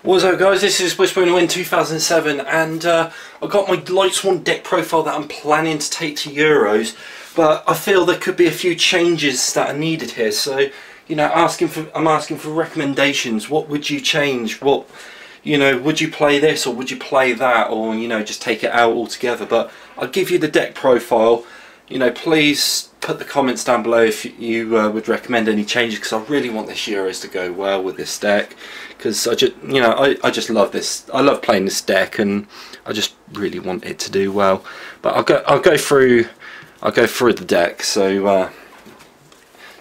What's up guys, this is Wishbone to Win 2007 and I've got my Lightsworn deck profile that I'm planning to take to Euros, but I feel there could be a few changes that are needed here, so you know, I'm asking for recommendations. What would you change? What, you know, would you play this or would you play that, or you know, just take it out altogether? But I'll give you the deck profile. You know, please put the comments down below if you would recommend any changes, because I really want this Euros to go well with this deck, because I just, you know, I just love this. I love playing this deck and I just really want it to do well. But I'll go through the deck. So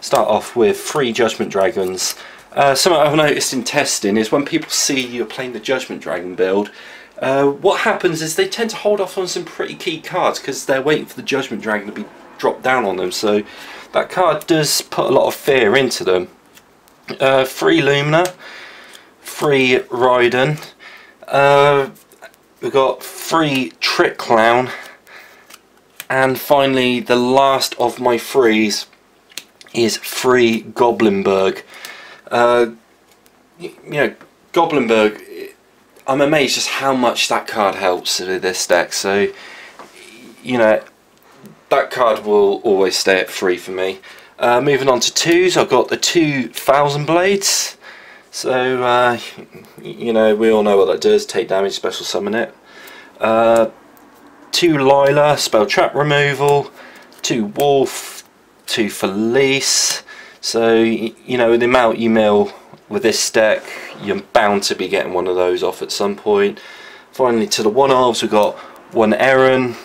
start off with 3 Judgment Dragons. Something I've noticed in testing is when people see you're playing the Judgment Dragon build, what happens is they tend to hold off on some pretty key cards because they're waiting for the Judgment Dragon to be dropped down on them. So that card does put a lot of fear into them. 3 Lumina, 3 Raiden, we've got 3 Trick Clown, and finally the last of my 3s is 3 Goblinberg. You know, Goblinberg, I'm amazed just how much that card helps with this deck. So you know, that card will always stay at 3 for me. Moving on to 2s, I've got the 2 Thousand Blades. So you know, we all know what that does: take damage, special summon it. 2 Lila, spell trap removal. 2 Wolf, 2 Felice. So you know, with the amount you mill with this deck, you're bound to be getting one of those off at some point. Finally, to the 1-ofs, we've got 1 Eren,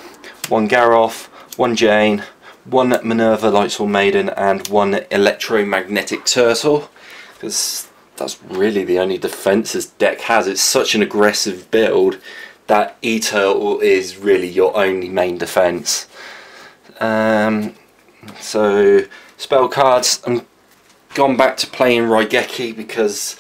1 Garroth, 1 Jane, 1 Minerva Lightsworn Maiden, and 1 Electromagnetic Turtle, because that's really the only defense this deck has. It's such an aggressive build that E-Turtle is really your only main defense. So spell cards, I'm gone back to playing Raigeki because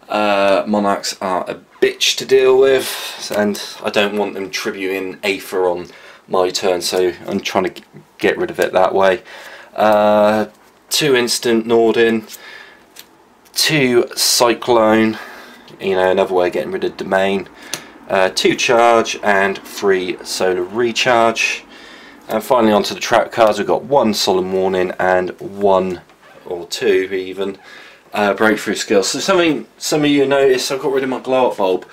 Monarchs are a bitch to deal with, and I don't want them tributing Aether on my turn, so I'm trying to get rid of it that way. 2 instant Norden, 2 Cyclone, you know, another way of getting rid of Domain, 2 Charge, and 3 Solar Recharge. And finally, onto the trap cards, we've got 1 Solemn Warning and 1 or 2 even Breakthrough Skills. So some of you noticed I got rid of my Glow Up Bulb.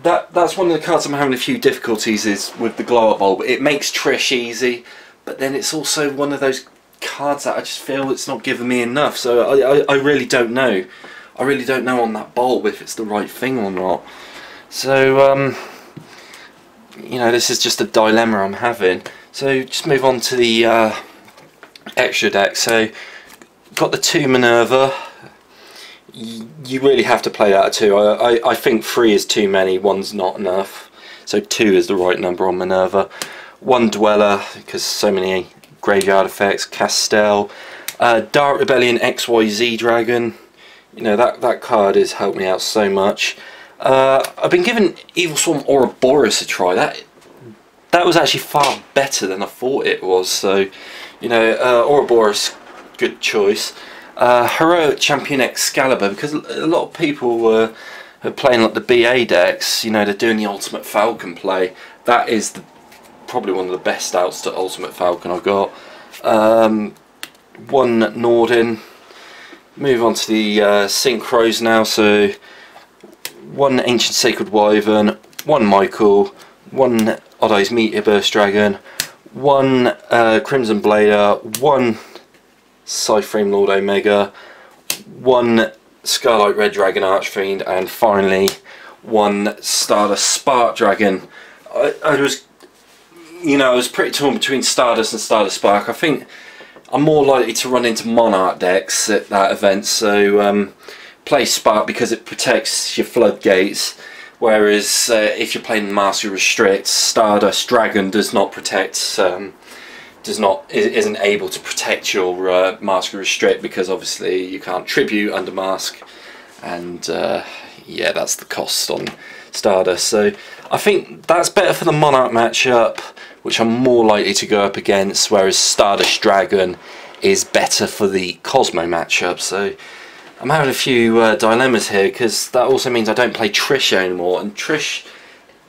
That's one of the cards I'm having a few difficulties is with the Glow Up Bulb. It makes Trish easy, but then it's also one of those cards that I just feel it's not giving me enough. So I really don't know. I really don't know on that bulb if it's the right thing or not. So you know, this is just a dilemma I'm having. So just move on to the extra deck. So got the 2 Minerva. You really have to play that at 2. I think 3 is too many, 1's not enough. So 2 is the right number on Minerva. 1 Dweller, because so many graveyard effects. Castell. Dark Rebellion XYZ Dragon. You know, that card has helped me out so much. I've been giving Evilswarm Ouroboros a try. That was actually far better than I thought it was. So, you know, Ouroboros, good choice. Heroic Champion Excalibur, because a lot of people are playing like the BA decks. You know, they're doing the Ultimate Falcon play. That is probably one of the best outs to Ultimate Falcon I've got. 1 Norden. Move on to the Synchros now. So 1 Ancient Sacred Wyvern, 1 Michael, 1 Odd Eyes Meteor Burst Dragon, 1 Crimson Blader, 1 Cyframe Lord Omega, 1 Scarlet Red Dragon Archfiend, and finally 1 Stardust Spark Dragon. I was, you know, I was pretty torn between Stardust and Stardust Spark. I think I'm more likely to run into Monarch decks at that event, so play Spark because it protects your floodgates, whereas if you're playing Master Restrict, Stardust Dragon does not protect, isn't able to protect your Master Restrict, because obviously you can't tribute under Mask, and yeah, that's the cost on Stardust. So I think that's better for the Monarch matchup, which I'm more likely to go up against, whereas Stardust Dragon is better for the Cosmo matchup. So I'm having a few dilemmas here, because that also means I don't play Trish anymore, and Trish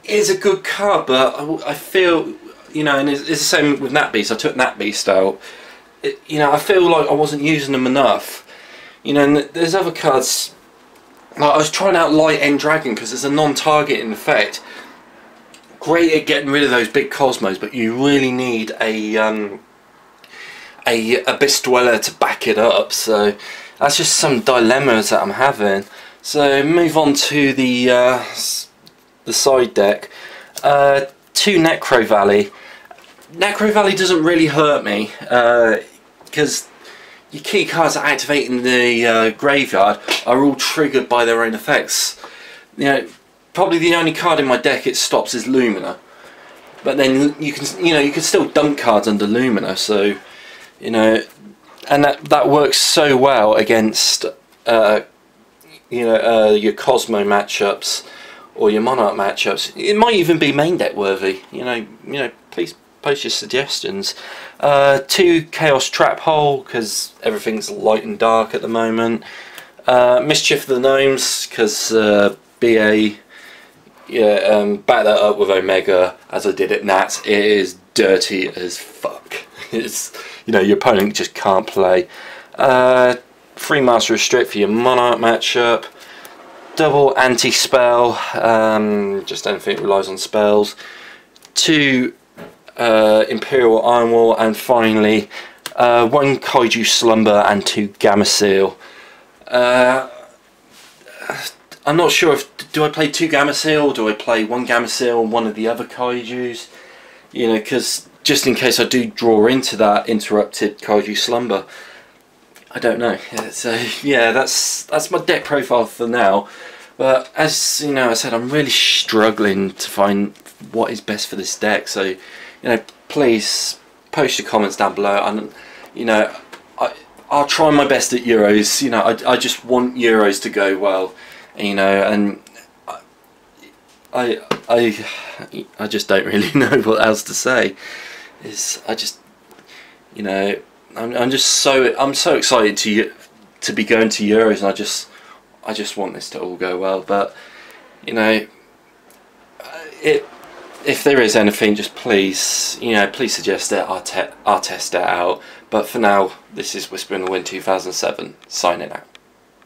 is a good card, but I feel, you know, and it's the same with Nat Beast. I took Nat Beast out. You know, I feel like I wasn't using them enough. You know, and there's other cards, like I was trying out Light End Dragon because it's a non-targeting effect. Great at getting rid of those big Cosmos, but you really need a Abyss Dweller to back it up. So that's just some dilemmas that I'm having. So move on to the side deck. 2 Necro Valley. Necro Valley doesn't really hurt me because your key cards that activate in the graveyard are all triggered by their own effects. You know, probably the only card in my deck it stops is Lumina, but then you can still dump cards under Lumina. So you know, and that works so well against your Cosmo matchups or your Monarch matchups. It might even be main deck worthy. You know, please post your suggestions. 2 Chaos Trap Hole because everything's light and dark at the moment. Mischief the Gnomes because BA, back that up with Omega as I did at Nats. It is dirty as fuck. It's, you know, your opponent just can't play. 3 Master Restrict for your Monarch matchup. Double Anti-Spell, just anything that relies on spells. 2 Imperial Iron Wall, and finally 1 Kaiju Slumber and 2 Gamma Seal. I'm not sure if do I play 2 Gamma Seal or do I play 1 Gamma Seal and 1 of the other Kaijus, you know, because just in case I do draw into that interrupted Kaiju Slumber. I don't know. So yeah, that's my deck profile for now. But as you know, I said I'm really struggling to find what is best for this deck. So you know, please post your comments down below, and you know, I'll try my best at Euros. You know, I just want Euros to go well. You know, and I just don't really know what else to say. I just, you know, I'm so excited to be going to Euros, and I just want this to all go well. But you know, if there is anything, just please, you know, please suggest it. I'll test it out. But for now, this is Whisper in the Wind 2007 signing out.